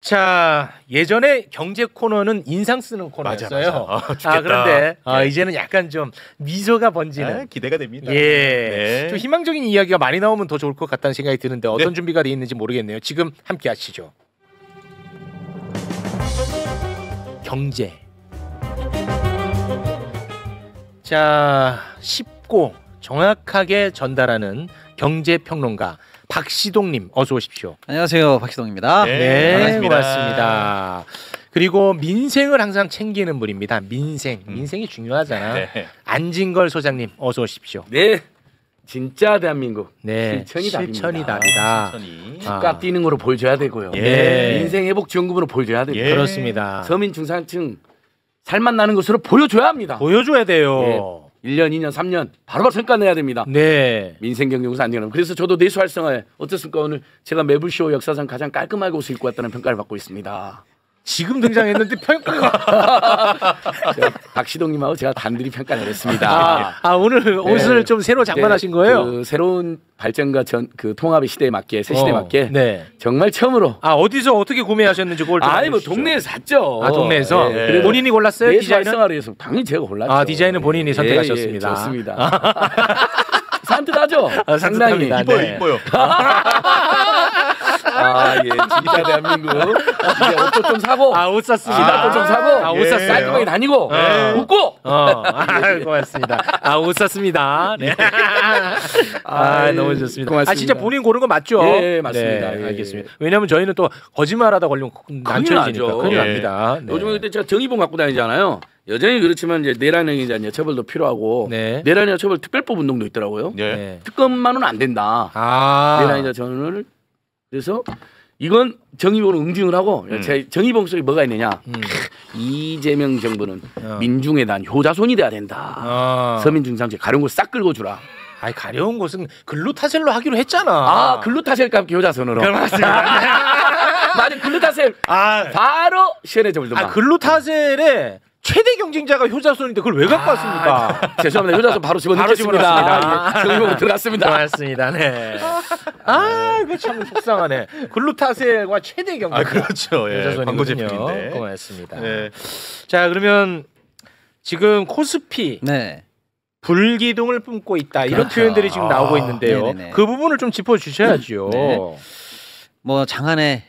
자, 예전에 경제 코너는 인상 쓰는 코너였어요. 맞아. 그런데 이제는 약간 좀 미소가 번지는 기대가 됩니다. 예, 네. 좀 희망적인 이야기가 많이 나오면 더 좋을 것 같다는 생각이 드는데 어떤 네. 준비가 돼 있는지 모르겠네요. 지금 함께 하시죠. 경제. 자, 쉽고 정확하게 전달하는 경제평론가 박시동님 어서 오십시오. 안녕하세요, 박시동입니다. 네, 반갑습니다. 고맙습니다. 그리고 민생을 항상 챙기는 분입니다. 민생이 중요하잖아. 네. 안진걸 소장님 어서 오십시오. 네, 진짜 대한민국 네, 실천이 답니다. 천천히. 주가 뛰는 거로 보여줘야 되고요. 예. 민생 회복 지원금으로 보여줘야 됩니다. 예. 그렇습니다. 서민 중산층 살만 나는 것으로 보여줘야 합니다. 보여줘야 돼요. 1년, 2년, 3년 바로바로 성과 내야 됩니다. 네. 민생 경영에서 안정하는. 그래서 저도 내수 활성화에 어떻습니까? 오늘 제가 매불쇼 역사상 가장 깔끔하게 옷을 입고 왔다는 평가를 받고 있습니다. 지금 등장했는데 평가가 박시동님하고 제가 단둘이 평가를 했습니다. 오늘 옷을 좀 새로 장만하신 거예요? 그 새로운 발전과 그 통합의 시대에 맞게 새 시대에 맞게 네. 정말 처음으로 어디서 어떻게 구매하셨는지 그걸 좀 뭐 알려주시죠. 동네에서 샀죠. 동네에서 그래도 본인이 골랐어요? 내수 디자인은? 활성화를 해서 당연히 제가 골랐죠. 디자인은 본인이 선택하셨습니다. 좋습니다. 산뜻하죠. 상당히 산뜻합니다. 이뻐요. 예, 진짜 대한민국 이제 옷도 좀 사고 옷 샀습니다. 옷도 좀 사고 옷 샀어요. 깔끔하게 다니고 웃고 고맙습니다. 옷 샀습니다. 네. 너무 좋습니다. 고맙습니다. 진짜 본인 고른 거 맞죠? 예, 맞습니다. 네, 예. 알겠습니다. 왜냐하면 저희는 또 거짓말하다 걸리면 난처해지니까 큰일 예. 납니다. 네. 요즘에 그때 제가 정의봉 갖고 다니잖아요. 여전히 그렇지만 이제 내란행위 이제 처벌도 필요하고 네. 내란행위 처벌 특별법 운동도 있더라고요. 예. 네. 특검만은 안 된다. 내란행위 전원을 그래서 이건 정의봉으로 응징을 하고 제 정의봉 속에 뭐가 있느냐. 이재명 정부는 민중에 대한 효자손이 돼야 된다. 서민 중산층 가려운 거 싹 긁어 주라. 가려운 곳은 글루타셀로 하기로 했잖아. 글루타셀 효자손으로. 맞습니다. 맞아, 글루타셀. 바로 시원해져 버리더만. 글루타셀의 최대 경쟁자가 효자손인데 그걸 왜 갖고 왔습니까? 죄송합니다. 효자손 바로 집어넣겠습니다. 정의봉 들어갔습니다. 고맙습니다. 네. 이거 참 속상하네. 글루타셀과 최대 경쟁자. 그렇죠. 예. 광고 제품인데. 고맙습니다. 네. 자, 그러면 지금 코스피 네. 불기둥을 뿜고 있다 이런 그렇죠. 표현들이 지금 나오고 있는데요. 네네네. 그 부분을 좀 짚어주셔야죠. 네. 뭐 장안의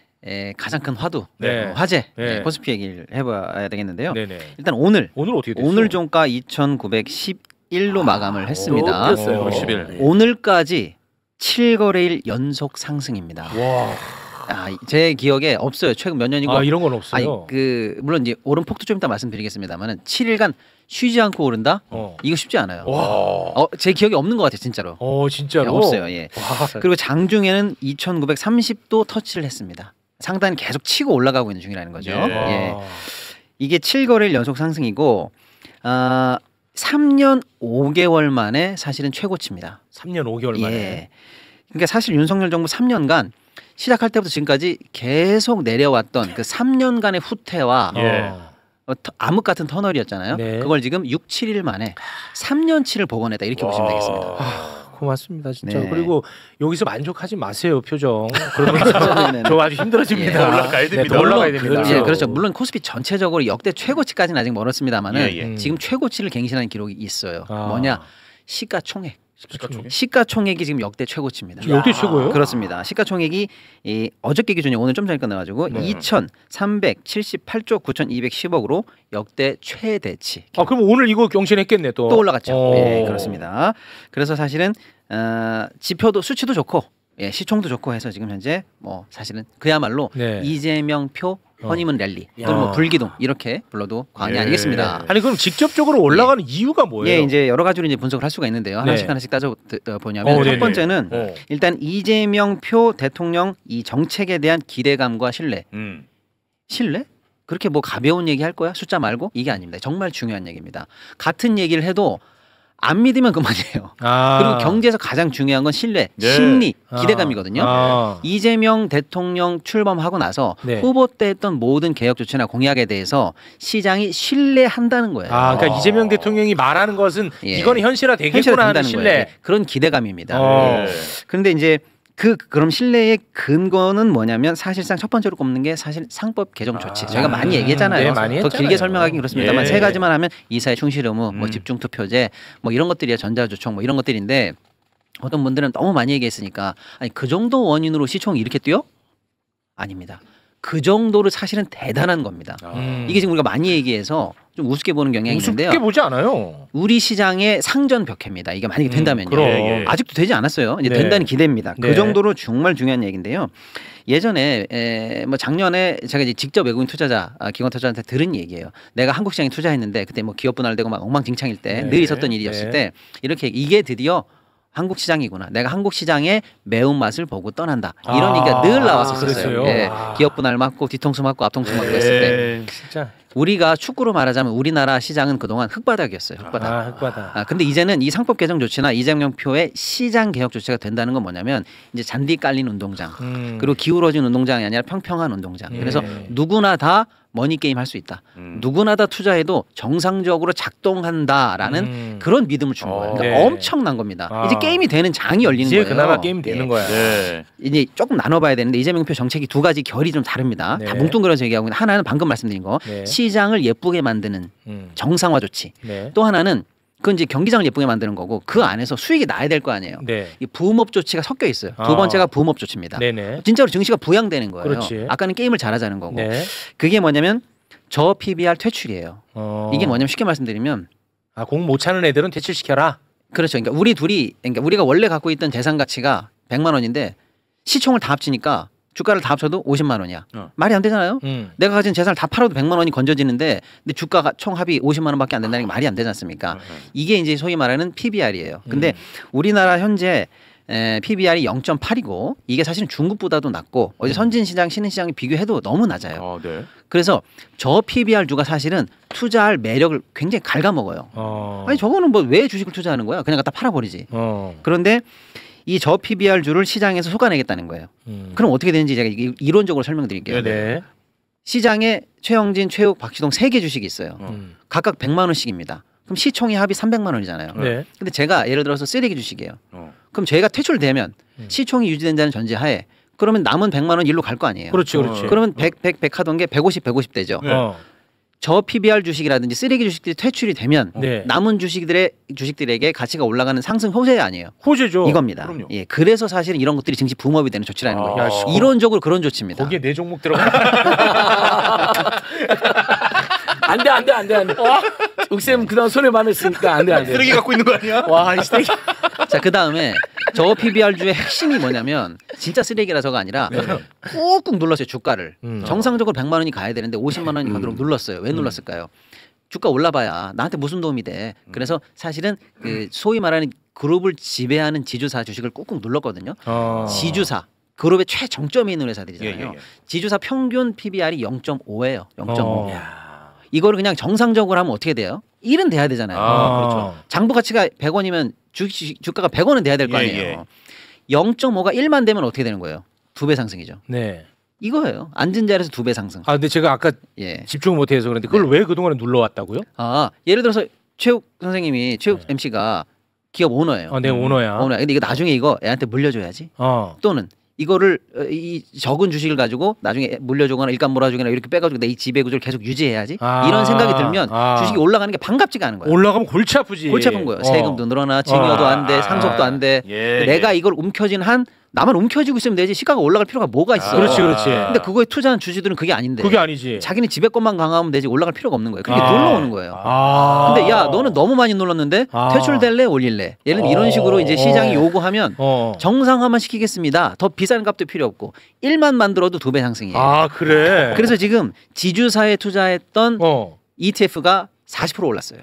가장 큰 네. 화제 네. 코스피 얘기를 해봐야 되겠는데요. 네네. 일단 오늘 어떻게 됐어요? 오늘 종가 2,911로 마감을 했습니다. 어땠어요? 11. 오늘까지 7거래일 연속 상승입니다. 와. 제 기억에 없어요. 최근 몇 년이고. 이런 건 없어요. 물론 이제 오름폭도 좀 이따 말씀드리겠습니다만은 7일간 쉬지 않고 오른다? 이거 쉽지 않아요. 와. 제 기억에 없는 것 같아요, 진짜로. 진짜로? 없어요. 예. 와. 그리고 장중에는 2,930도 터치를 했습니다. 상단이 계속 치고 올라가고 있는 중이라는 거죠. 예. 이게 7거래일 연속 상승이고 3년 5개월 만에 사실은 최고치입니다. 3년 5개월 만에. 예. 그러니까 사실 윤석열 정부 3년간 시작할 때부터 지금까지 계속 내려왔던 그 3년간의 후퇴와 암흑 같은 터널이었잖아요. 네. 그걸 지금 6, 7일 만에 3년치를 복원했다 이렇게 보시면 되겠습니다. 고맙습니다 진짜. 네. 그리고 여기서 만족하지 마세요 표정. 그러면 저 아주 힘들어집니다. 더 올라가야 됩니다. 더 올라가야 됩니다. 예, 그렇죠. 물론 코스피 전체적으로 역대 최고치까지는 아직 멀었습니다만은 예. 지금 최고치를 갱신하는 기록이 있어요. 뭐냐? 시가총액. 시가총액? 시가총액이 지금 역대 최고치입니다. 역대 최고예요? 그렇습니다. 시가총액이 어저께 기준이 오늘 좀 전에 끝나가지고 2,378조 9,210억으로 역대 최대치. 그럼 오늘 이거 경신했겠네 또. 또 올라갔죠. 예, 그렇습니다. 그래서 사실은 지표도 수치도 좋고 시총도 좋고 해서 지금 현재 뭐 사실은 그야말로 이재명 표 허니문 랠리 또는 뭐 불기둥 이렇게 불러도 과언이 아니겠습니다. 아니 그럼 직접적으로 올라가는 이유가 뭐예요? 예, 이제 여러 가지로 이제 분석을 할 수가 있는데요. 하나씩 따져 보냐면 첫 번째는 일단 이재명 표 대통령 이 정책에 대한 기대감과 신뢰. 신뢰? 그렇게 뭐 가벼운 얘기 할 거야? 숫자 말고? 이게 아닙니다. 정말 중요한 얘기입니다. 같은 얘기를 해도 안 믿으면 그만이에요. 그리고 경제에서 가장 중요한 건 신뢰, 심리, 기대감이거든요. 이재명 대통령 출범하고 나서 후보 때 했던 모든 개혁 조치나 공약에 대해서 시장이 신뢰한다는 거예요. 그러니까 이재명 대통령이 말하는 것은 이거는 현실화되겠구나 하는 신뢰. 그런 기대감입니다. 그런데 이제 그럼 신뢰의 근거는 뭐냐면 사실상 첫 번째로 꼽는 게 사실 상법 개정 조치. 저희가 많이 얘기했잖아요. 네, 많이 더 했잖아요. 길게 설명하긴 그렇습니다만 예. 세 가지만 하면 이사의 충실 의무, 뭐 집중투표제, 뭐 이런 것들이야 전자조총 뭐 이런 것들인데 어떤 분들은 너무 많이 얘기했으니까 아니 그 정도 원인으로 시총이 이렇게 뛰어? 아닙니다. 그 정도로 사실은 대단한 겁니다. 이게 지금 우리가 많이 얘기해서 좀 우습게 보는 경향이 있는데요. 우습게 보지 않아요. 우리 시장의 상전 벽해입니다. 이게 만약에 된다면요. 그럼. 예. 아직도 되지 않았어요. 이제 네. 된다는 기대입니다. 네. 그 정도로 정말 중요한 얘기인데요. 예전에 뭐 작년에 제가 이제 직접 외국인 투자자, 기관 투자자한테 들은 얘기예요. 내가 한국 시장에 투자했는데 그때 뭐 기업 분할되고 막 엉망진창일 때 늘 있었던 일이었을 때 이렇게 이게 드디어 한국 시장이구나. 내가 한국 시장의 매운맛을 보고 떠난다. 이런 얘기가 늘 나왔었어요. 그랬어요? 예. 기업 분할 맞고 뒤통수 맞고 앞통수 맞고 했을 때 진짜. 우리가 축구로 말하자면 우리나라 시장은 그동안 흙바닥이었어요. 흙바닥. 흙바닥. 근데 이제는 이 상법 개정 조치나 이재명 표의 시장 개혁 조치가 된다는 건 뭐냐면 이제 잔디 깔린 운동장 그리고 기울어진 운동장이 아니라 평평한 운동장. 그래서 누구나 다 머니 게임 할 수 있다. 누구나 다 투자해도 정상적으로 작동한다라는 그런 믿음을 준 거예요. 그러니까 네. 엄청난 겁니다. 이제 게임이 되는 장이 열리는 이제 거예요. 그나마 게임 되는 예. 거야. 네. 이제 조금 나눠봐야 되는데 이재명 표 정책이 두 가지 결이 좀 다릅니다. 네. 다 뭉뚱그려서 얘기하고 있는데 하나는 방금 말씀드린 거 네. 시장을 예쁘게 만드는 정상화 조치. 네. 또 하나는 그건 이제 경기장을 예쁘게 만드는 거고 그 안에서 수익이 나야 될 거 아니에요. 네. 이 부음업 조치가 섞여 있어요. 두 번째가 부음업 조치입니다. 네네. 진짜로 증시가 부양되는 거예요. 그렇지. 아까는 게임을 잘하자는 거고. 네. 그게 뭐냐면 저 PBR 퇴출이에요. 이게 뭐냐면 쉽게 말씀드리면 공 못 차는 애들은 퇴출시켜라. 그렇죠. 그러니까 그러니까 우리가 원래 갖고 있던 재산 가치가 100만 원인데 시총을 다 합치니까 주가를 다 합쳐도 50만 원이야. 말이 안 되잖아요. 내가 가진 재산을 다 팔아도 100만 원이 건져지는데 근데 주가가 총 합이 50만 원밖에 안 된다는 게 말이 안 되지 않습니까? 이게 이제 소위 말하는 PBR이에요. 근데 우리나라 현재 PBR이 0.8이고 이게 사실은 중국보다도 낮고 어제 선진시장, 신흥시장이 비교해도 너무 낮아요. 네. 그래서 저 PBR 주가 사실은 투자할 매력을 굉장히 갉아먹어요. 아니 저거는 뭐 왜 주식을 투자하는 거야? 그냥 갖다 팔아버리지. 그런데 이 저 PBR 주를 시장에서 쏟아내겠다는 거예요. 그럼 어떻게 되는지 제가 이론적으로 설명드릴게요. 네. 시장에 최영진, 최욱, 박시동 3개 주식이 있어요. 각각 100만 원씩입니다. 그럼 시총이 합이 300만 원이잖아요. 네. 근데 제가 예를 들어서 쓰레기 주식이에요. 그럼 저희가 퇴출되면 시총이 유지된다는 전제하에 그러면 남은 100만 원 일로 갈 거 아니에요. 그렇지, 그렇지. 그러면 100, 100, 100 하던 게 150, 150 되죠. 저 PBR 주식이라든지 쓰레기 주식들이 퇴출이 되면 네. 남은 주식들에게 가치가 올라가는 상승 호재 아니에요. 호재죠. 이겁니다. 그럼요. 예, 그래서 사실은 이런 것들이 증시 붐업이 되는 조치라는 거예요. 야, 씨, 이론적으로 그런 조치입니다. 거기에 내 종목 들어가. 안돼. 욱쌤 그다음 손에 많았으니까 안돼. 쓰레기 갖고 있는 거 아니야? 와, 이 쓰레기. 자, 그 다음에 저 PBR 주의 핵심이 뭐냐면 진짜 쓰레기라서가 아니라 꾹꾹 눌렀어요 주가를. 정상적으로 100만 원이 가야 되는데 50만 원이 가도록 눌렀어요. 왜 눌렀을까요? 주가 올라봐야 나한테 무슨 도움이 돼. 그래서 사실은 그 소위 말하는 그룹을 지배하는 지주사 주식을 꾹꾹 눌렀거든요. 지주사. 그룹의 최정점에 있는 회사들이잖아요. 예. 지주사 평균 PBR이 0.5예요. 0.5. 이거를 그냥 정상적으로 하면 어떻게 돼요? 1은 돼야 되잖아요. 그렇죠. 장부 가치가 100원이면 주가가 100원은 돼야 될 거 아니에요. 0.5가 1만 되면 어떻게 되는 거예요? 2배 상승이죠. 네. 이거예요. 앉은 자리에서 2배 상승. 근데 제가 아까 예. 집중을 못해서 그런데 그걸 왜 그동안에 눌러왔다고요? 예를 들어서 최욱 선생님이 최욱 MC가 기업 오너예요. 내 오너야. 오너. 근데 이거 나중에 이거 애한테 물려줘야지. 또는 이거를 이 적은 주식을 가지고 나중에 물려주거나 일감 몰아주거나 이렇게 빼가지고 내 이 지배구조를 계속 유지해야지 이런 생각이 들면 주식이 올라가는 게 반갑지가 않은 거예요. 올라가면 골치 아프지. 골치 아픈 거예요. 세금도 늘어나, 증여도 안 돼, 상속도 안 돼. 내가 이걸 움켜쥔 한 나만 움켜쥐고 있으면 되지 시가가 올라갈 필요가 뭐가 있어. 그렇지. 근데 그거에 투자한 주주들은 그게 아닌데. 그게 아니지. 자기는 지배권만 강화하면 되지 올라갈 필요가 없는 거예요. 그게 놀러오는 거예요. 근데 야 너는 너무 많이 눌렀는데 퇴출될래 올릴래. 예를 들면 이런 식으로 이제 시장이 요구하면 정상화만 시키겠습니다. 더 비싼 값도 필요 없고 1만 만들어도 2배 상승이에요. 그래. 그래서 지금 지주사에 투자했던 ETF가 40% 올랐어요.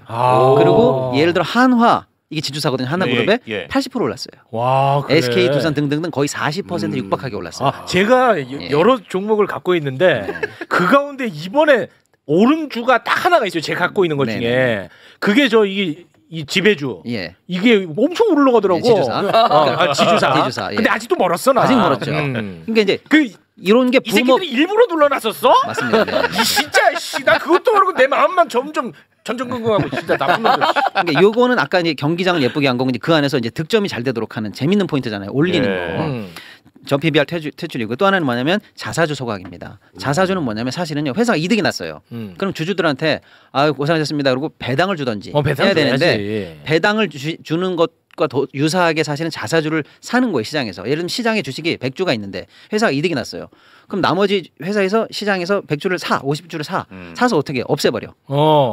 그리고 예를 들어 한화 이게 지주사거든요. 하나그룹에 80% 올랐어요. 와, 그래. SK 두산 등등등 거의 40% 육박하게 올랐어요. 제가 여러 종목을 갖고 있는데 그 가운데 이번에 오른 주가 딱 하나가 있어요. 제가 갖고 있는 것 중에 그게 이 지배주. 이게 엄청 오르려가더라고. 지주사. 지주사. 근데 아직도 멀었어 나. 아직 멀었죠. 그러니까 이제 이런 게 이 새끼들이 일부러 눌러놨었어? 맞습니다. 네. 이 진짜 나 그것도 모르고 내 마음만 점점 전전긍긍하고 진짜 나쁜 놈들. 그러니까 요거는 아까 이제 경기장을 예쁘게 한 거고 이제 그 안에서 이제 득점이 잘 되도록 하는 재밌는 포인트잖아요. 올리는 거. 전 PBR 퇴출이고 또 하나는 뭐냐면 자사주 소각입니다. 자사주는 뭐냐면 사실은요 회사가 이득이 났어요. 그럼 주주들한테 아 고생하셨습니다. 그리고 배당을 주던지 해야 되는데 배당을 주는 것과 유사하게 사실은 자사주를 사는 거예요 시장에서. 예를 들면 시장에 주식이 100주가 있는데 회사가 이득이 났어요. 그럼 나머지 회사에서 시장에서 100주를 50주를 사서 어떻게 없애버려.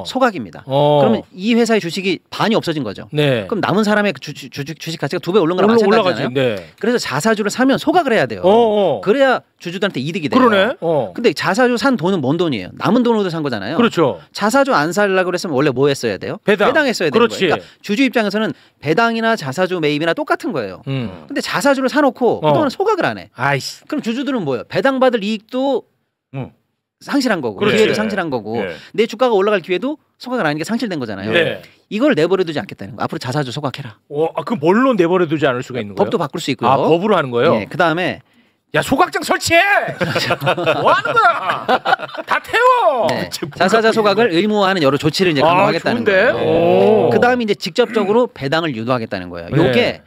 소각입니다. 그러면 이 회사의 주식이 반이 없어진 거죠. 네. 그럼 남은 사람의 주식 가치가 2배 오른 거랑 마찬가지잖아요. 네. 그래서 자사주를 사면 소각을 해야 돼요. 그래야 주주들한테 이득이 돼요. 그러네. 근데 자사주 산 돈은 뭔 돈이에요? 남은 돈으로 산 거잖아요. 그렇죠. 자사주 안 살려고 그랬으면 원래 뭐 했어야 돼요? 배당했어야 되는 거예요. 그러니까 주주 입장에서는 배당이나 자사주 매입이나 똑같은 거예요. 근데 자사주를 사놓고 그동안 소각을 안 해. 아이씨. 그럼 주주들은 뭐예요? 배당 받을 이익도 상실한 거고 기회도 상실한 거고 내 주가가 올라갈 기회도 소각을 안 하는 게 상실된 거잖아요. 네. 이걸 내버려두지 않겠다는 거. 앞으로 자사주 소각해라. 그 뭘로 내버려두지 않을 수가 있는 거예요? 법도 바꿀 수 있고요. 법으로 하는 거예요? 네. 그다음에 야 소각장 설치해. 뭐 하는 거야? 다 태워. 네. 자사자 소각을 의무화하는 여러 조치를 이제 강화하겠다는 거예요. 그다음에 이제 직접적으로 배당을 유도하겠다는 거예요. 요게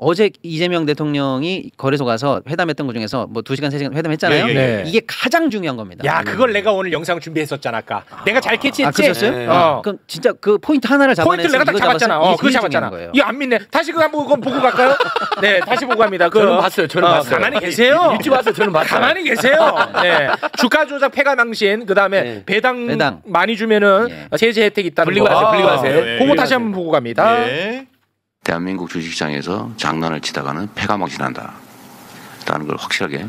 어제 이재명 대통령이 거래소 가서 회담했던 것 중에서 뭐 2시간 3시간 회담했잖아요. 네. 이게 가장 중요한 겁니다. 야 그걸 내가 오늘 영상 준비했었잖아 아까. 내가 잘 캐치했지. 그랬어요? 네. 그럼 진짜 그 포인트 하나를 잡아내서 포인트를 내가 딱 잡았잖아. 그거 잡았잖아. 이거 안 믿네. 다시 그거 한번 보고 갈까요? 네, 다시 보고 갑니다. 저는 봤어요. 가만히 계세요. 일찍 봤어요. 저는 봤어요. 가만히 계세요. 네. 주가 조작 폐가 망신. 그다음에 배당 많이 주면은 세제 혜택 있다는 거. 불리고 하세요. 그거 다시 한번 보고 갑니다. 대한민국 주식시장에서 장난을 치다가는 패가 망신한다 라는 걸 확실하게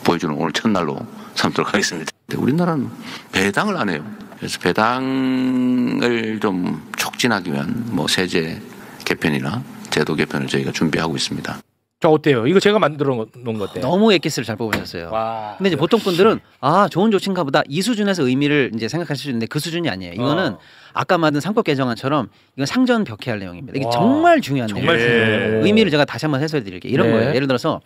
보여주는 오늘 첫날로 삼도록 하겠습니다. 우리나라는 배당을 안 해요. 그래서 배당을 좀 촉진하기 위한 뭐 세제 개편이나 제도 개편을 저희가 준비하고 있습니다. 저 어때요? 이거 제가 만들어 놓은 것 같아요. 너무 엑기스를 잘 뽑으셨어요. 근데 이제 보통 분들은 좋은 조치인가 보다 이 수준에서 의미를 이제 생각하실 수 있는데 그 수준이 아니에요. 이거는 아까 만든 상법 개정안처럼 이건 상전 벽해할 내용입니다. 이게 정말 중요한 내용이에요. 의미를 제가 다시 한번 해설해 드릴게요. 이런 거예요. 예를 들어서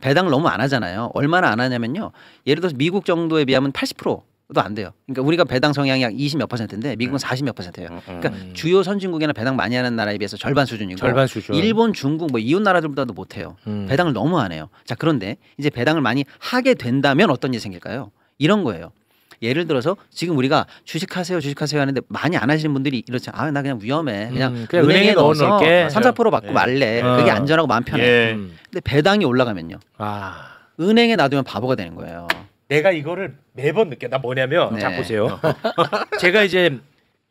배당을 너무 안 하잖아요. 얼마나 안 하냐면요. 예를 들어서 미국 정도에 비하면 80%도 안 돼요. 그러니까 우리가 배당 성향이 약 20몇 %인데 미국은 40 몇 %예요. 그러니까 주요 선진국이나 배당 많이 하는 나라에 비해서 절반 수준이고 일본, 중국 뭐 이웃 나라들보다도 못해요. 배당을 너무 안 해요. 자 그런데 이제 배당을 많이 하게 된다면 어떤 일이 생길까요? 이런 거예요. 예를 들어서 지금 우리가 주식하세요 하는데 많이 안 하시는 분들이 이렇죠. 나 그냥 위험해. 그냥 은행에 넣어서 3-4% 받고 말래. 그게 안전하고 마음 편해. 근데 배당이 올라가면요. 은행에 놔두면 바보가 되는 거예요. 내가 이거를 매번 느껴. 나 뭐냐면 자 보세요. 제가 이제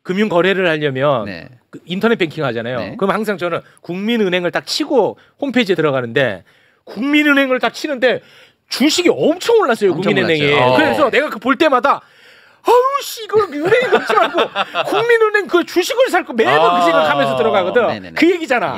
금융 거래를 하려면 그 인터넷 뱅킹 하잖아요. 그럼 항상 저는 국민은행을 딱 치고 홈페이지에 들어가는데 국민은행을 딱 치는데 주식이 엄청 올랐어요. 국민은행이. 그래서 내가 그 볼 때마다 아우씨 이걸 은행에 넣지 말고 국민은행 그 주식을 살 거 매번 그 생각하면서 들어가거든. 그 얘기잖아.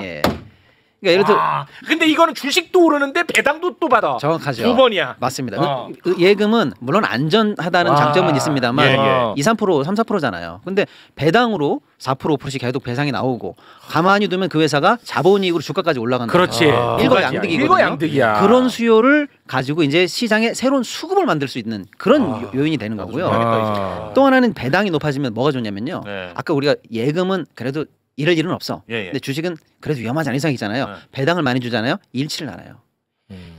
그러니까 예를 들어 근데 이거는 주식도 오르는데 배당도 또 받아. 정확하죠. 2번이야. 맞습니다. 예금은 물론 안전하다는 장점은 있습니다만 2-3%, 3-4%잖아요. 근데 배당으로 4%, 5%씩 계속 배상이 나오고 가만히 두면 그 회사가 자본이익으로 주가까지 올라간다. 그렇지. 일거양득이거든요. 일거양득이야. 그런 수요를 가지고 이제 시장에 새로운 수급을 만들 수 있는 그런 요인이 되는 거고요. 또 하나는 배당이 높아지면 뭐가 좋냐면요. 아까 우리가 예금은 그래도 이럴 일은 없어. 근데 주식은 그래도 위험하지 않은 이상이잖아요. 배당을 많이 주잖아요. 잃지를 않아요.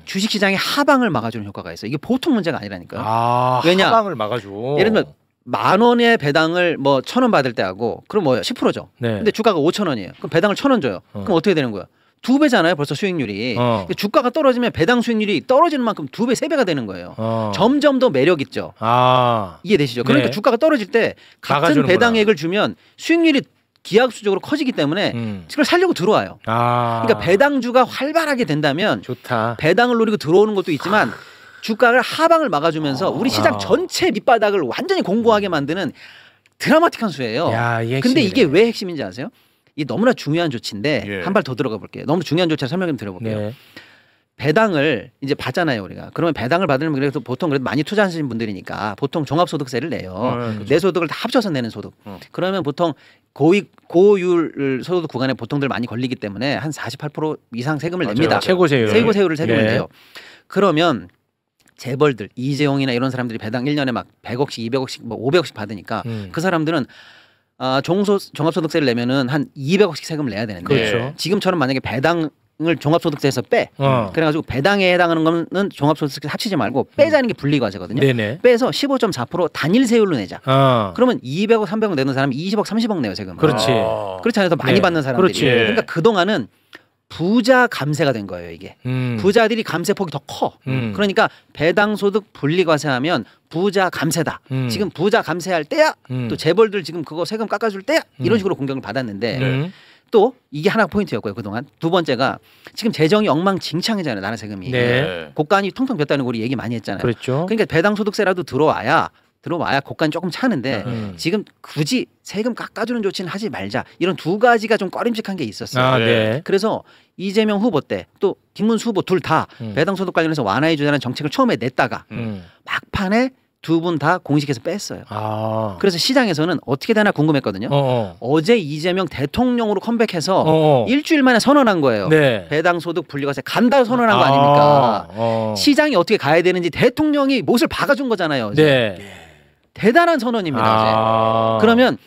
주식시장의 하방을 막아주는 효과가 있어요. 이게 보통 문제가 아니라니까요. 왜냐? 하방을 막아줘. 예를 들면 10,000원의 배당을 뭐 1,000원 받을 때 하고 그럼 뭐예요? 10%죠. 근데 주가가 5,000원이에요. 그럼 배당을 1,000원 줘요. 그럼 어떻게 되는 거야? 2배잖아요. 벌써 수익률이. 주가가 떨어지면 배당 수익률이 떨어지는 만큼 2배, 3배가 되는 거예요. 점점 더 매력 있죠. 이해되시죠? 그러니까 주가가 떨어질 때 같은 배당액을 주면 수익률이 기하급수적으로 커지기 때문에 그걸 살려고 들어와요. 그러니까 배당주가 활발하게 된다면 좋다. 배당을 노리고 들어오는 것도 있지만 주가를 하방을 막아주면서 우리 시장 전체 밑바닥을 완전히 공고하게 만드는 드라마틱한 수예요. 근데 이게 왜 핵심인지 아세요? 이게 너무나 중요한 조치인데 한 발 더 들어가 볼게요. 너무 중요한 조치를 설명 좀 드려볼게요. 배당을 이제 받잖아요 우리가. 그러면 배당을 받으면 그래도 보통 그래도 많이 투자하시는 분들이니까 보통 종합소득세를 내요. 내 소득을 다 합쳐서 내는 소득. 그러면 보통 고율 소득 구간에 보통들 많이 걸리기 때문에 한 48% 이상 세금을 냅니다. 최고세율을 세금을 내요. 그러면 재벌들 이재용이나 이런 사람들이 배당 1년에 막 100억씩 200억씩 뭐 500억씩 받으니까 그 사람들은 종합소득세를 내면은 한 200억씩 세금을 내야 되는데 지금처럼 만약에 배당을 종합소득세에서 빼. 그래가지고 배당에 해당하는 거는 종합소득세 합치지 말고 빼자는 게 분리과세거든요. 네네. 빼서 15.4% 단일 세율로 내자. 그러면 200억, 300억 내는 사람이 20억, 30억 내요 세금. 그렇지. 그렇지 않아서 많이 받는 사람들이. 그렇지. 그러니까 그 동안은 부자 감세가 된 거예요 이게. 부자들이 감세폭이 더 커. 그러니까 배당소득 분리과세하면 부자 감세다. 지금 부자 감세할 때야. 또 재벌들 지금 그거 세금 깎아줄 때야. 이런 식으로 공격을 받았는데 또 이게 하나 포인트였고요 그동안. 두 번째가 지금 재정이 엉망진창이잖아요 나라 세금이. 네. 고간이 텅텅 ቢ었다는 거 우리 얘기 많이 했잖아요. 그렇죠. 그러니까 배당소득세라도 들어와야 고간이 조금 차는데 지금 굳이 세금 깎아주는 조치는 하지 말자 이런 두 가지가 좀 꺼림칙한 게 있었어요. 네. 그래서 이재명 후보 때 또 김문수 후보 둘 다 배당소득 관련해서 완화해주자는 정책을 처음에 냈다가 막판에 두 분 다 공식에서 뺐어요. 그래서 시장에서는 어떻게 되나 궁금했거든요. 어제 이재명 대통령으로 컴백해서 일주일 만에 선언한 거예요. 네. 배당소득 분리과세 간다 선언한 거 아닙니까? 시장이 어떻게 가야 되는지 대통령이 못을 박아준 거잖아요. 어제. 네. 대단한 선언입니다. 어제. 그러면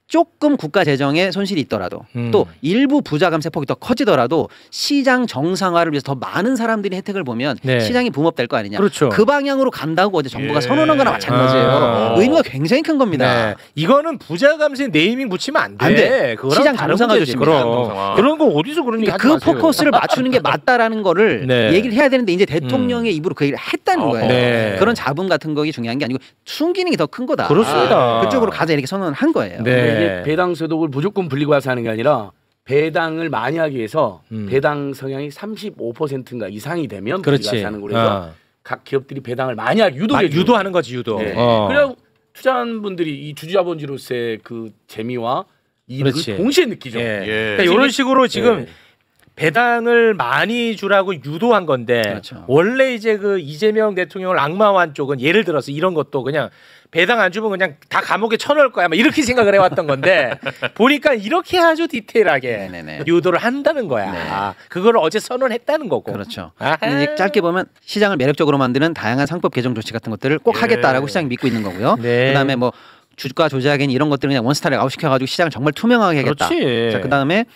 조금 국가 재정에 손실이 있더라도 또 일부 부자 감세폭이 더 커지더라도 시장 정상화를 위해서 더 많은 사람들이 혜택을 보면 네. 시장이 붐업될 거 아니냐. 그렇죠. 그 방향으로 간다고 어제 정부가 선언한 거나 마찬가지예요. 의미가 굉장히 큰 겁니다. 네. 이거는 부자 감세 네이밍 붙이면 안 돼. 안 돼. 시장 정상화 조치입니다. 그런 거 어디서 그런 얘기 하지 그 마세요. 포커스를 맞추는 게 맞다라는 거를 네. 얘기를 해야 되는데 이제 대통령의 입으로 그 얘기를 했다는 거예요. 네. 그런 자본 같은 거 중요한 게 아니고 숨기는 게 더 큰 거다. 그렇습니다. 그쪽으로 가자 이렇게 선언을 한 거예요. 네. 이게 배당소득을 무조건 분리과세하는 게 아니라 배당을 많이 하기 위해서 배당 성향이 35%인가 이상이 되면 분리과세하는 거로 해서 각 기업들이 배당을 많이 하게 유도하는 거지 유도. 네. 그래야 투자한 분들이 이 주주자본주로서의 그 재미와 이익을 동시에 느끼죠. 그러니까 이런 식으로 지금 배당을 많이 주라고 유도한 건데 그렇죠. 원래 이제 그 이재명 대통령을 악마화한 쪽은 예를 들어서 이런 것도 그냥 배당 안 주면 그냥 다 감옥에 쳐넣을 거야 막 이렇게 생각을 해왔던 건데 보니까 이렇게 아주 디테일하게 네네네. 유도를 한다는 거야. 네. 그걸 어제 선언했다는 거고. 그렇죠. 아하. 이제 짧게 보면 시장을 매력적으로 만드는 다양한 상법 개정 조치 같은 것들을 꼭 하겠다라고 시장이 믿고 있는 거고요. 네. 그다음에 뭐 주가 조작인 이런 것들을 그냥 원스타를 아웃시켜가지고 시장을 정말 투명하게 하겠다. 그렇지. 자, 그다음에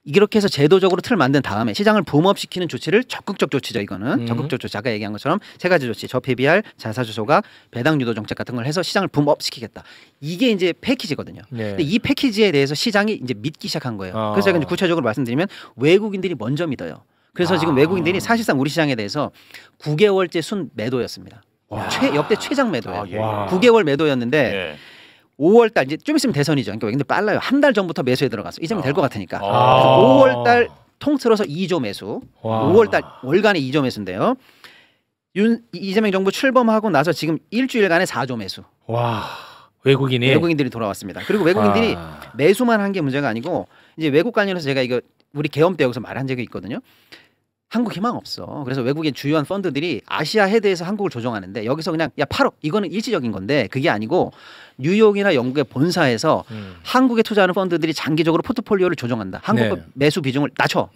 이렇게 해서 제도적으로 틀을 만든 다음에 시장을 붐업시키는 조치를 적극적 조치죠. 이거는 적극적 조치. 아까 얘기한 것처럼 세 가지 조치. 저PBR, 자사주 소각, 배당 유도 정책 같은 걸 해서 시장을 붐업시키겠다. 이게 이제 패키지거든요. 네. 근데 이 패키지에 대해서 시장이 이제 믿기 시작한 거예요. 그래서 제가 이제 구체적으로 말씀드리면 외국인들이 먼저 믿어요. 그래서 지금 외국인들이 사실상 우리 시장에 대해서 9개월째 순 매도였습니다. 역대 최장 매도예요. 9개월 매도였는데 5월 달 이제 좀 있으면 대선이죠. 그러니까 근데 빨라요. 한 달 전부터 매수에 들어갔어. 이제면 될 것 같으니까. 그래서 5월 달 통틀어서 2조 매수. 5월 달 월간에 2조 매수인데요. 이재명 정부 출범하고 나서 지금 일주일간에 4조 매수. 와. 외국인들이 돌아왔습니다. 그리고 외국인들이 매수만 한 게 문제가 아니고 이제 외국 관련해서 제가 이거 우리 계엄 때 여기서 말한 적이 있거든요. 한국 희망 없어. 그래서 외국의 주요한 펀드들이 아시아 헤드에서 한국을 조종하는데 여기서 그냥 야 8억 이거는 일시적인 건데 그게 아니고 뉴욕이나 영국의 본사에서 한국에 투자하는 펀드들이 장기적으로 포트폴리오를 조정한다. 한국 매수 비중을 낮춰.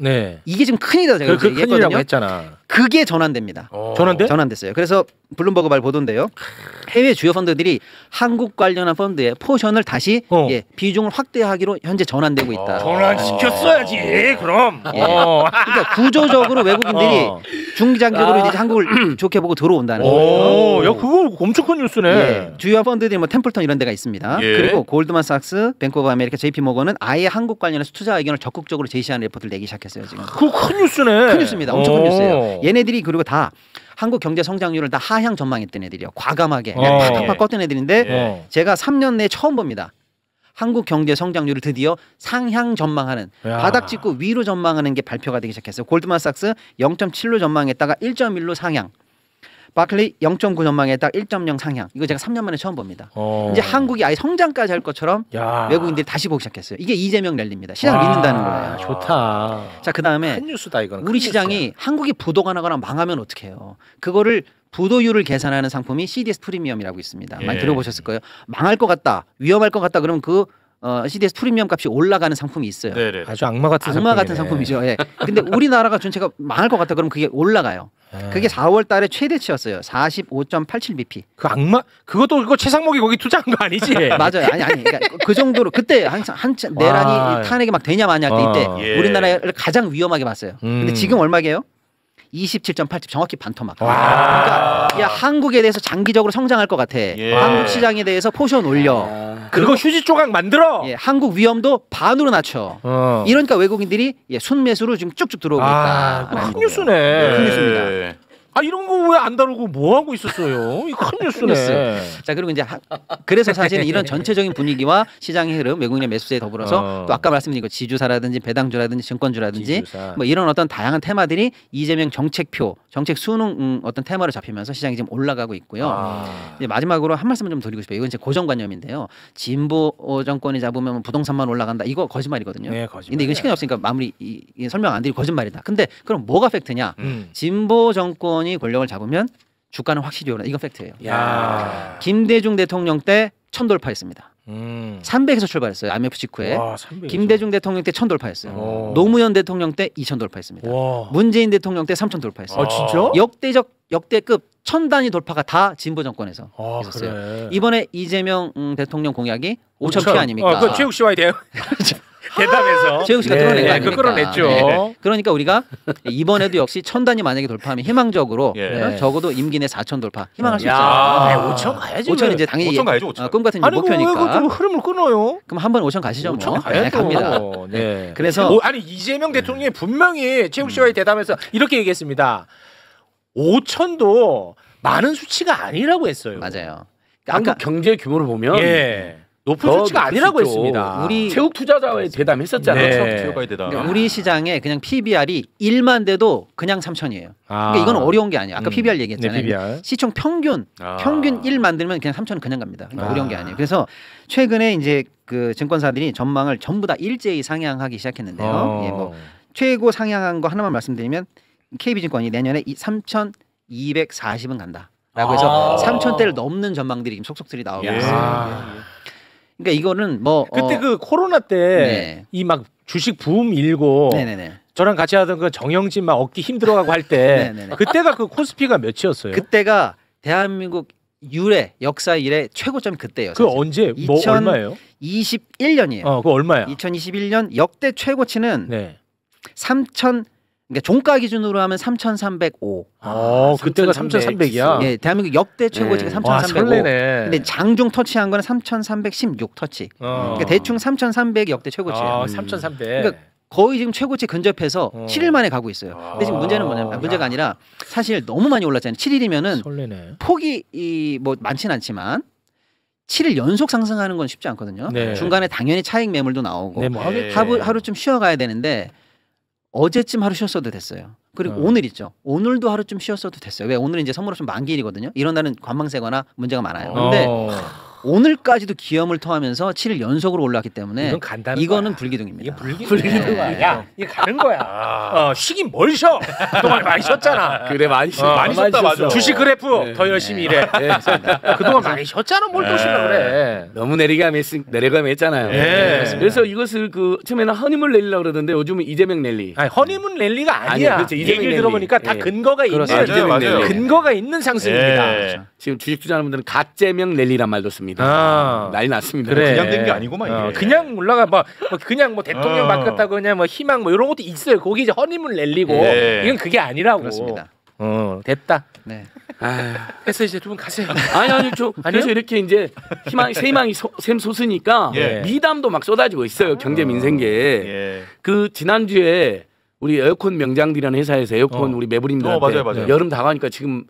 이게 지금 큰일이다 제가 얘기했거든요. 했잖아. 그게 전환됩니다. 전환됐어요. 그래서 블룸버그 말 보도인데요. 해외 주요 펀드들이 한국 관련한 펀드의 포션을 다시 비중을 확대하기로 현재 전환되고 있다. 전환시켰어야지. 그럼. 그러니까 구조적으로 외국인들이 중장기적으로 이제 한국을 좋게 보고 들어온다는 거예요. 야 그거 엄청 큰 뉴스네. 주요 펀드들이 뭐 템플턴 이런 데가 있습니다. 그리고 골드만삭스, 뱅크 오브 아메리카, JP모건은 아예 한국 관련해서 투자 의견을 적극적으로 제시하는 레포트를 내기 시작했어요. 지금. 그거 큰 뉴스네. 큰 뉴스입니다. 엄청 큰 뉴스예요. 얘네들이 그리고 다 한국 경제 성장률을 다 하향 전망했던 애들이요. 과감하게 팍팍 껐던 애들인데 제가 3년 내에 처음 봅니다. 한국 경제 성장률을 드디어 상향 전망하는 바닥 짚고 위로 전망하는 게 발표가 되기 시작했어요. 골드만삭스 0.7로 전망했다가 1.1로 상향. 바클리 0.9 전망했다가 1.0 상향. 이거 제가 3년 만에 처음 봅니다. 이제 한국이 아예 성장까지 할 것처럼 외국인들이 다시 보기 시작했어요. 이게 이재명 랠리입니다. 시장을 믿는다는 거예요. 좋다. 자, 그다음에 큰 뉴스다 이거는. 우리 시장이 한국이 부도가 나거나 망하면 어떻게 해요? 그거를 부도율을 계산하는 상품이 CDS 프리미엄이라고 있습니다. 많이 들어보셨을 거예요. 망할 것 같다, 위험할 것 같다 그러면 그 CDS 프리미엄 값이 올라가는 상품이 있어요. 아주 악마 같은 상품이죠. 예. 근데 우리나라가 전체가 망할 것 같다 그러면 그게 올라가요. 그게 4월 달에 최대치였어요. 45.87bp. 그 악마 그것도 그거 최상목이 거기 투자한 거 아니지? 맞아요. 아니 그러니까 그 정도로 그때 한참 내란이 탄핵이 막 되냐 마냐 할 때 이때 우리나라를 가장 위험하게 봤어요. 근데 지금 얼마게요? 27.8 정확히 반토막. 그러니까 야 한국에 대해서 장기적으로 성장할 것 같아. 한국 시장에 대해서 포션 올려. 그거 휴지 조각 만들어. 한국 위험도 반으로 낮춰. 이러니까 외국인들이 순매수로 지금 쭉쭉 들어오고 있다. 큰 뉴스네. 큰 뉴스입니다. 이런 거 왜 안 다루고 뭐 하고 있었어요? 이거 큰 뉴스네. 자 그리고 이제 그래서 사실은 이런 전체적인 분위기와 시장의 흐름, 외국인의 매수세에 더불어서 또 아까 말씀드린 거 지주사라든지 배당주라든지 증권주라든지 뭐 이런 어떤 다양한 테마들이 이재명 정책표, 정책 수능 어떤 테마로 잡히면서 시장이 지금 올라가고 있고요. 이제 마지막으로 한 말씀을 좀 드리고 싶어요. 이건 이제 고정관념인데요. 진보 정권이 잡으면 부동산만 올라간다. 이거 거짓말이거든요. 네, 거짓말. 근데 이건 시간이 없으니까 마무리 설명 안 드리고 거짓말이다. 근데 그럼 뭐가 팩트냐? 진보 정권 이 권력을 잡으면 주가는 확실히 오른다. 이건 팩트예요. 김대중 대통령 때 1000 돌파했습니다. 300에서 출발했어요. IMF 직후에. 김대중 대통령 때 1000 돌파했어요. 노무현 대통령 때 2000 돌파했습니다. 문재인 대통령 때 3000 돌파했어요. 진짜? 역대급 1000단위 돌파가 다 진보 정권에서 있었어요. 그래. 이번에 이재명 대통령 공약이 5000피 아닙니까? 그 최욱 씨와의 대담에서 최욱 씨가 끌어낸 거 아닙니까? 끌어냈죠. 네. 그러니까 우리가 이번에도 역시 1000단위 만약에 돌파하면 희망적으로 적어도 임기 내 4000 돌파 희망할 수 있잖아요. 5000 가야지. 5000은 이제 당연히 5000 가야죠. 5000. 꿈 같은 목표니까. 왜 흐름을 끊어요? 그럼 한번 5000 가시죠. 5000 뭐. 가야죠. 갑니다. 네. 그래서 아니 이재명 대통령이 분명히 최욱 씨와의 대담에서 이렇게 얘기했습니다. 5000도 많은 수치가 아니라고 했어요. 맞아요. 한국 경제 규모를 보면 높은 수치가 아니라고 했습니다. 우리 체육 투자자와의 대담했었잖아요. 체육과의 대담. 그러니까 우리 시장에 그냥 PBR이 1만 돼도 그냥 3000이에요. 그러니까 이건 어려운 게 아니에요. 아까 PBR 얘기했잖아요. PBR. 시총 평균 1 만들면 그냥 3000은 그냥 갑니다. 그러니까 어려운 게 아니에요. 그래서 최근에 이제 그 증권사들이 전망을 전부 다 일제히 상향하기 시작했는데요. 뭐 최고 상향한 거 하나만 말씀드리면 KB증권이 내년에 3240은 간다라고 해서 3000대를 넘는 전망들이 지금 속속들이 나오고 있어요. 그러니까 이거는 뭐 그때 그 코로나 때 이 막 주식 붐 일고 저랑 같이 하던 그 정영진 막 얻기 힘들어가고 할 때 그때가 그 코스피가 몇이었어요? 그때가 대한민국 역사 이래 최고점이 그때예요. 그 언제? 뭐 얼마예요? 2021년이에요. 그 얼마야? 2021년 역대 최고치는 3000 그러니까 종가 기준으로 하면 3,305. 그때가 3,300이야. 예, 대한민국 역대 최고치가 3,305. 근데 장중 터치한 거는 3,316 터치. 그러니까 대충 3,300 역대 최고치예요. 3,300. 그러니까 거의 지금 최고치 근접해서 7일 만에 가고 있어요. 근데 지금 문제는 뭐냐면 문제가 아니라 사실 너무 많이 올랐잖아요. 7일이면은 폭이 뭐 많지는 않지만 7일 연속 상승하는 건 쉽지 않거든요. 중간에 당연히 차익 매물도 나오고 하루 좀 쉬어가야 되는데 어제쯤 하루 쉬었어도 됐어요. 그리고 오늘 있죠. 오늘도 하루 좀 쉬었어도 됐어요. 왜? 오늘은 이제 선물 옵션 만기일이거든요. 이런 날은 관망세거나 문제가 많아요. 근데 오늘까지도 기염을 토하면서 7일 연속으로 올랐기 때문에 이거는 불기둥입니다. 이게 불기둥이야. 야, 이게 가는 거야. 쉬긴 뭘 쉬어? 그동안 많이 쉬었잖아. 그래 많이 쉬었다 맞아. 주식 그래프 더 열심히 일해. 그동안 많이 쉬었잖아. 뭘 또 쉬려 그래. 너무 내려가면 했잖아요. 그래서 이것을 그 처음에는 허니문 랠리라고 그러던데 요즘은 이재명 랠리. 아니, 허니문 랠리가 아니야. 그렇죠. 얘기를 들어보니까 다 근거가 있는 근거가 있는 상승입니다. 지금 주식 투자하는 분들은 가재명 랠리란 말도 씁니다. 난리 났습니다. 그래. 그냥 된 게 아니고만 이게. 그냥 올라가 그냥 뭐 대통령 바뀌었다고 그냥 뭐 희망 뭐 이런 것도 있어요. 거기 이제 허니문 랠리고 이건 그게 아니라고. 그렇습니다. 됐다. 네. 그래서 이제 두 분 가세요. 아니 그래서 이렇게 이제 희망이 샘솟으니까 미담도 막 쏟아지고 있어요. 경제 민생계. 그 지난주에 우리 에어컨 명장들이라는 회사에서 에어컨 우리 매부님들한테 맞아요. 여름 다가오니까 지금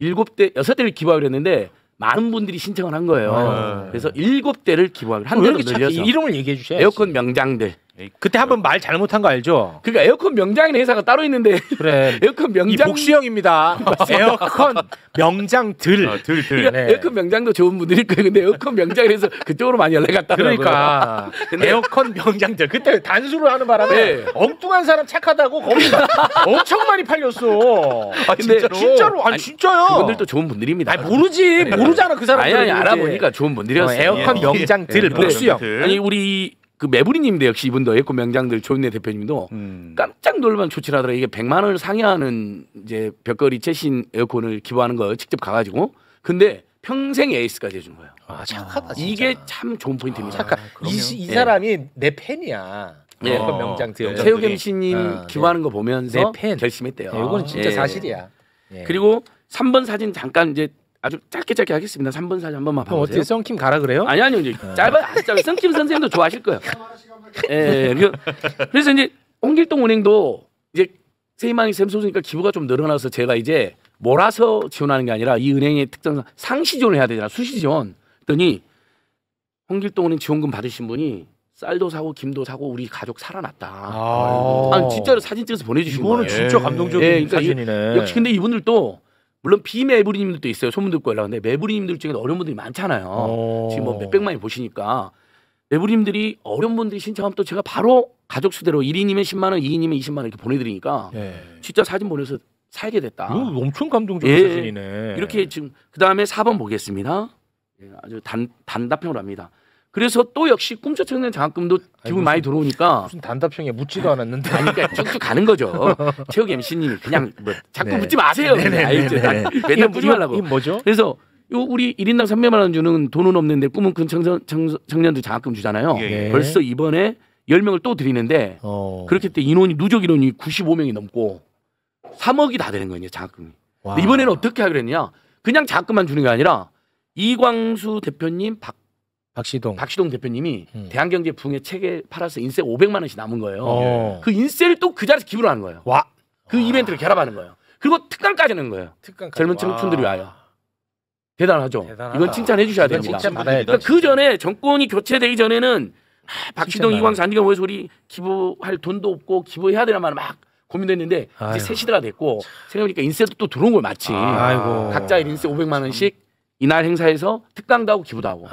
6대를 기부하기로 했는데 많은 분들이 신청을 한 거예요. 그래서 7대를 기부하기로 한 대로 늘려서 이름을 얘기해 주셔야지. 에어컨 명장들. 그때 한번 말 잘못한 거 알죠? 그러니까 에어컨 명장이라는 회사가 따로 있는데 그래. 에어컨 명장 이 복수형입니다. 에어컨 명장들. 그러니까 에어컨 명장도 좋은 분들일 거예요. 근데 에어컨 명장에서 그쪽으로 많이 연락 갔다더라고요. 그러니까 에어컨 명장들 그때 단수를 하는 바람에 엉뚱한 사람 착하다고 거기가 엄청 많이 팔렸어. 근데 진짜로? 아니 진짜요? 그분들도 좋은 분들입니다. 아니 모르잖아 그 사람들. 아니 알아보니까 좋은 분들이었어요. 에어컨 명장들 복수형. 아니 우리 그 매부리님도 역시 이분도 에코 명장들 조윤래 대표님도 깜짝 놀랄 조치를 하더라. 이게 100만 원을 상회하는 이제 벽걸이 최신 에어컨을 기부하는 거 직접 가가지고 근데 평생 에이스까지 해준 거예요. 아 착하다. 진짜. 이게 참 좋은 포인트입니다. 착하. 이 사람이 내 팬이야. 에어컨 명장들. 최욱 MC님 기부하는 거 보면서 결심했대요. 이건 진짜 사실이야. 그리고 3번 사진 잠깐 이제 아주 짧게 하겠습니다. 3번 사진 한 번만 봐보세요. 어떻게 썬킴 가라 그래요? 아니요. 이제 짧아요. 아주 짧아요. 썬킴 선생님도 좋아하실 거예요. 예. 그래서 이제 홍길동 은행도 이제 세희망이 샘솟으니까 기부가 좀 늘어나서 제가 이제 몰아서 지원하는 게 아니라 이 은행의 특성상 상시 지원을 해야 되잖아. 수시 지원. 그랬더니 홍길동 은행 지원금 받으신 분이 쌀도 사고 김도 사고 우리 가족 살아났다. 아니, 진짜로 사진 찍어서 보내주신 거예요. 이거는 진짜 감동적인 그러니까 사진이네. 역시 근데 이분들도 물론 비매부리님들도 있어요. 소문 듣고 연락하는데 매부리님들 중에 어려운 분들이 많잖아요. 지금 뭐 몇백만이 보시니까 매부리님들이 어려운 분들이 신청하면 또 제가 바로 가족 수대로 1인이면 10만 원, 2인이면 20만 원 이렇게 보내드리니까 진짜 사진 보내서 살게 됐다. 이거 엄청 감동적인 사진이네. 이렇게 지금 그 다음에 4번 보겠습니다. 아주 단답형으로 합니다. 그래서 또 역시 꿈쩍 청년 장학금도 기분 많이 들어오니까 무슨 단답형에 묻지도 않았는데 그러니까 쭉쭉 가는 거죠. 최욱 MC님이 그냥 뭐 자꾸 묻지 마세요. 알죠? 맨날 묻지 말라고. 이게 뭐죠? 그래서 요 우리 1인당 300만 원 주는 돈은 없는데 꿈은 큰 청년들 장학금 주잖아요. 벌써 이번에 10명을 또 드리는데 그렇게 때 인원이 누적 인원이 95명이 넘고 3억이 다 되는 거예요. 장학금이. 근데 이번에는 어떻게 하기로 했냐? 그냥 장학금만 주는 게 아니라 이광수 대표님 박시동 대표님이 대한경제 부흥회 책에 팔아서 인세 500만 원씩 남은 거예요. 그 인세를 또 그 자리에서 기부를 하는 거예요. 그 이벤트를 결합하는 거예요. 그리고 특강까지 하는 거예요. 젊은 청춘들이 와요. 대단하죠. 이건 칭찬해 주셔야 됩니다. 그러니까 그 전에 정권이 교체되기 전에는 박시동, 이광수, 안지경 모여서 우리 기부할 돈도 없고 기부해야 되나 막 고민됐는데 이제 새 시대가 됐고 생각해보니까 인세도 또 들어온 걸 마치 각자 인세 500만 원씩 이날 행사에서 특강도 하고 기부도 하고.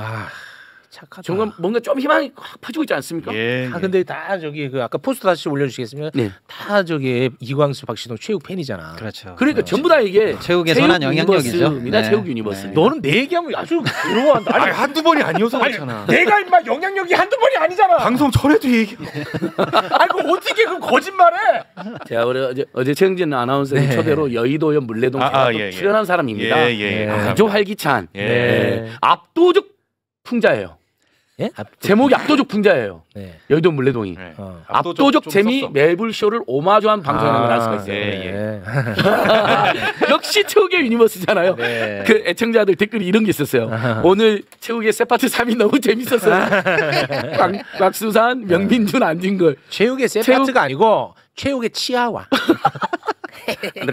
착하다. 정말 뭔가 좀 희망이 확 퍼지고 있지 않습니까? 근데 다 저기 그 아까 포스터 다시 올려주시겠습니까? 다 저기 이광수, 박시동, 최욱 팬이잖아. 그렇죠. 그러니까 전부 다 이게 최욱의 선한 영향력이죠. 최욱 유니버스. 너는 내 얘기하면 아주 괴로워한다. 아니 한두 번이 아니어서 그렇잖아. 내가 임마 영향력이 한두 번이 아니잖아. 방송 전에도 얘기. 아니 그 어떻게 그 거짓말해? 제가 어제 최영진 아나운서 초대로 여의도역 물레동 출연한 사람입니다. 아주 활기찬, 압도적 풍자예요. 제목이 압도적 풍자예요. 여의도 물레동이. 압도적 재미 매불쇼를 오마주한 방송이라는 걸 알 수가 있어요. 역시 최욱의 유니버스잖아요. 그 애청자들 댓글이 이런 게 있었어요. 오늘 최욱의 세파트 3이 너무 재밌었어요. 곽수산, 명민준, 안진걸. 최욱의 세파트가 아니고 최욱의 치아와.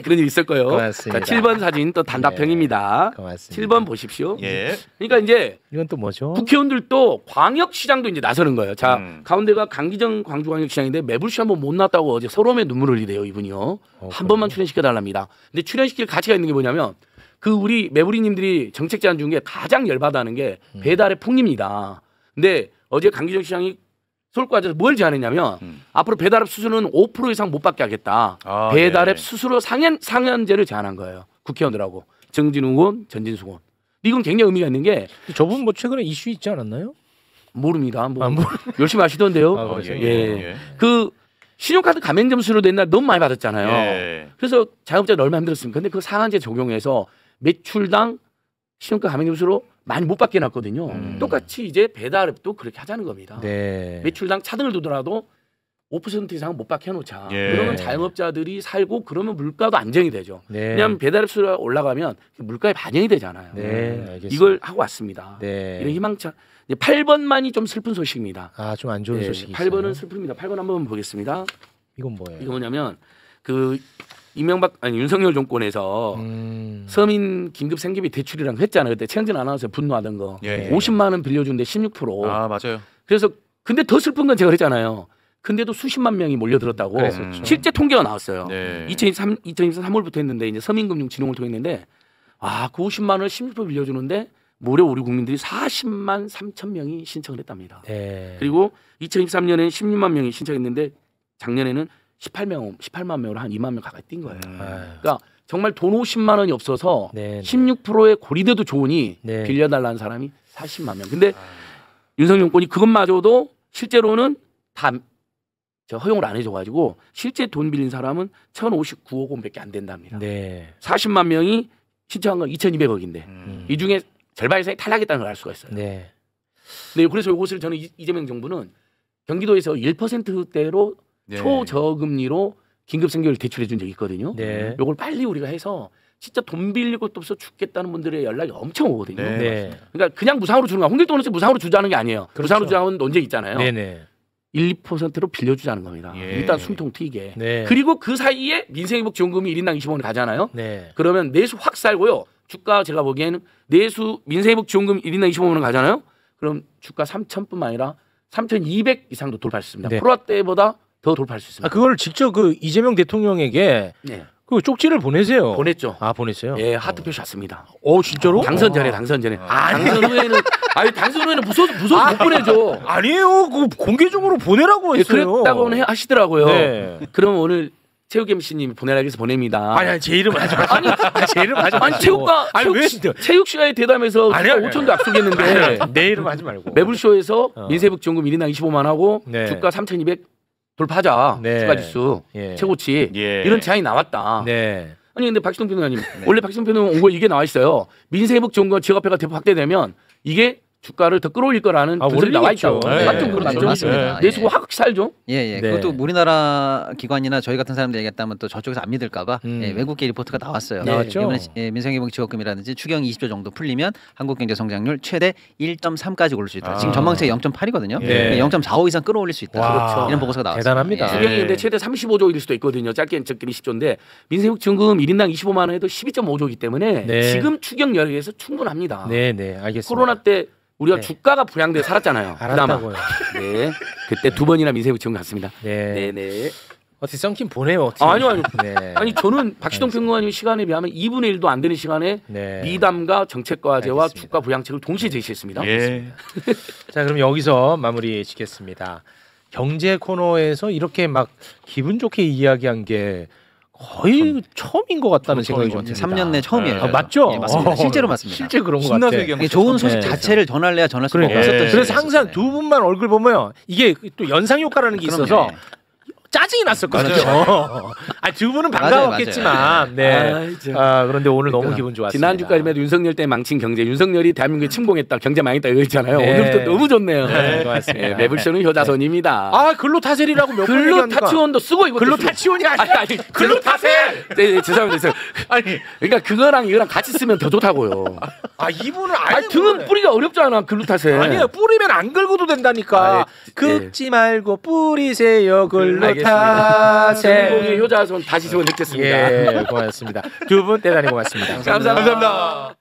그런 일 있을 거예요. 고맙습니다. 자, 7번 사진 또 단답형입니다. 고맙습니다. 7번 보십시오. 그러니까 이제 이건 또 뭐죠? 국회의원들도 광역시장도 이제 나서는 거예요. 자, 가운데가 강기정 광주광역시장인데 매불쇼 한번 못 나왔다고 어제 서러움에 눈물을 흘리대요, 이분이요. 한 번만 출연시켜 달랍니다. 근데 출연시킬 가치가 있는 게 뭐냐면 그 우리 매부리님들이 정책 제안 중에 가장 열받아하는 게 배달의 폭리입니다. 근데 어제 강기정 시장이 서울과에서 뭘 제안했냐면 앞으로 배달앱 수수료는 5% 이상 못 받게 하겠다. 배달앱 수수료 상한제를 제안한 거예요. 국회의원들하고 정진우 의원, 전진수 의원. 이건 굉장히 의미가 있는 게 저분 뭐 최근에 이슈 있지 않았나요? 모릅니다. 열심히 하시던데요. 그 신용카드 가맹점수로 된 날 너무 많이 받았잖아요. 그래서 자영업자들 얼마나 힘들었습니까? 근데 그 상한제 적용해서 매출당 신용카드 가맹점수로 많이 못 받게 해놨거든요. 똑같이 이제 배달앱도 그렇게 하자는 겁니다. 매출당 차등을 두더라도 5% 이상은 못 받게 해놓자. 그러면 자영업자들이 살고 그러면 물가도 안정이 되죠. 왜냐하면 배달앱 수수료가 올라가면 물가에 반영이 되잖아요. 이걸 하고 왔습니다. 이런 희망차. 8번만이 좀 슬픈 소식입니다. 좀 안 좋은 소식이 8번은 슬픕니다. 8번 한번 보겠습니다. 이건 뭐예요? 이거 뭐냐면 그 윤석열 정권에서 서민 긴급 생계비 대출이랑 했잖아요. 그때 최영진 아나운서 분노하던 거. 50만 원 빌려주는데 16%. 맞아요. 그래서 근데 더 슬픈 건 제가 그랬잖아요. 근데도 수십만 명이 몰려들었다고. 실제 통계가 나왔어요. 2023 3월부터 했는데 이제 서민금융진흥을 통했는데 그 50만 원을 16% 빌려주는데 무려 우리 국민들이 40만 3천 명이 신청을 했답니다. 그리고 2023년에 16만 명이 신청했는데 작년에는 18만 명으로 한 2만 명 가까이 뛴 거예요. 그러니까 정말 돈 50만 원이 없어서 16%의 고리대도 좋으니 빌려달라는 사람이 40만 명. 근데 윤석열 정권이 그것마저도 실제로는 다 허용을 안 해줘가지고 실제 돈 빌린 사람은 1,059억 원밖에 안 된답니다. 네. 40만 명이 신청한 건 2,200억인데 이 중에 절반 이상이 탈락했다는 걸 알 수가 있어요. 네. 네, 그래서 이것을 저는 이재명 정부는 경기도에서 1%대로 네. 초저금리로 긴급생계를 대출해 준 적이 있거든요. 네. 이걸 빨리 우리가 해서 진짜 돈 빌릴 것도 없어 죽겠다는 분들의 연락이 엄청 오거든요. 네. 그러니까 그냥 무상으로 주는 거. 홍길동은 무상으로 주자는 게 아니에요. 그렇죠. 무상으로 주자는 논쟁 있잖아요. 네네. 1, 2%로 빌려주자는 겁니다. 예. 일단 숨통 트이게. 네. 그리고 그 사이에 민생회복지원금이 1인당 20원을 가잖아요. 네. 그러면 내수 확 살고요. 주가 제가 보기에는 내수 민생회복지원금 1인당 25만 원 가잖아요. 그럼 주가 3,000뿐만 아니라 3,200 이상도 돌파할 수 있습니다. 네. 코로나 때보다 더 돌파할 수 있습니다. 그걸 직접 그 이재명 대통령에게 네. 그 쪽지를 보내세요. 보냈죠. 보냈어요. 예, 하트 표시 왔습니다. 진짜로? 당선 전에. 당선 후에는 당선 후에는 무서워서 못 보내죠. 아니에요. 그 공개적으로 보내라고 예, 했어요. 그랬다고는 하시더라고요. 네. 그럼 오늘 체육 MC님이 보내라고 해서 보냅니다. 아니 제 이름 하지 마시고. 제 이름 하지 마시고. 아니 체육과 체육시와의 대담에서 아니야, 5천도 약속했는데 내 이름 하지 말고. 매불쇼에서 민생회복지원금 1인당 25만 하고 네. 주가 3,200 돌파하자. 네. 주가지수 예. 최고치 예. 이런 제안이 나왔다. 네. 아니 근데 박시동 변호사님 원래 박시동 변호사 온 거 이게 나와 있어요. 민생회복지원금 지역화폐가 대폭 확대되면 이게 주가를 더 끌어올릴 거라는 분석이 나와 있죠. 네. 맞죠? 그렇죠. 맞습니다. 내수가 확 살죠. 예. 네. 그것도 우리나라 기관이나 저희 같은 사람들 얘기했다면 또 저쪽에서 안 믿을까봐 외국계 리포트가 나왔어요. 나왔죠. 이번에 민생회복지원금이라든지 추경 20조 정도 풀리면 한국 경제 성장률 최대 1.3까지 오를 수 있다. 지금 전망치가 0.8이거든요. 네. 0.45 이상 끌어올릴 수 있다. 와, 이런 보고서가 나왔어요. 대단합니다. 추경이 근데 최대 35조일 수도 있거든요. 짧게는 20조인데 민생회복지원금 1인당 25만 원 해도 12.5조이기 때문에 네. 지금 추경 여력에서 충분합니다. 네, 알겠습니다. 코로나 때 우리가 네. 주가가 부양돼 살았잖아요. 그나마. 알았다고요. 네. 그때 2번이나 민생회복지원금 갔습니다. 네. 네. 어떻게 썬킴 보내요? 어떻게? 아니요. 네. 아니 저는 박시동 평론가님 시간에 비하면 2분의 1도 안 되는 시간에 네. 미담과 정책과제와 알겠습니다. 주가 부양책을 동시에 제시했습니다. 예. 자, 그럼 여기서 마무리 짓겠습니다. 경제 코너에서 이렇게 막 기분 좋게 이야기한 게 거의 처음인 것 같다는 생각이 좀 듭니다. 3년 내 처음이에요. 맞죠? 예, 맞습니다. 실제로 맞습니다. 실제 그런 것 신나서 같아. 얘기한 이게 좋은 소식 네. 자체를 전할래야 전할 수가 그러니까. 없었던 그래서 시기였어요. 항상 두 분만 얼굴 보면 이게 또 연상 효과라는 게 그럼요. 있어서 짜증이 났었거든요. 두 분은 반가웠겠지만, 네. 그런데 오늘 너무 기분 좋았습니다. 지난주까지만 해도 윤석열 때 망친 경제, 윤석열이 대한민국에 침공했다, 경제 망했다 이거 있잖아요. 네. 오늘부터 너무 좋네요. 네, 고맙습니다. 네, 매불쇼는 효자손입니다. 근로타셀이라고 몇 번 근로 얘기하니까. 타치원도 쓰고 이거 근로타치원이 아니라 아니 근로타셀. 네, 죄송합니다. 아니 그러니까 그거랑 이거랑 같이 쓰면 더 좋다고요. 이분은 아니 등은 뿌리가 어렵잖아 근로타셀. 아니에요. 뿌리면 안 긁어도 된다니까. 긁지 말고 뿌리세요. 근로타셀. 전국의 효자손 다시 소원 듣겠습니다. 예, 고맙습니다. 두 분 대단히 고맙습니다. 감사합니다.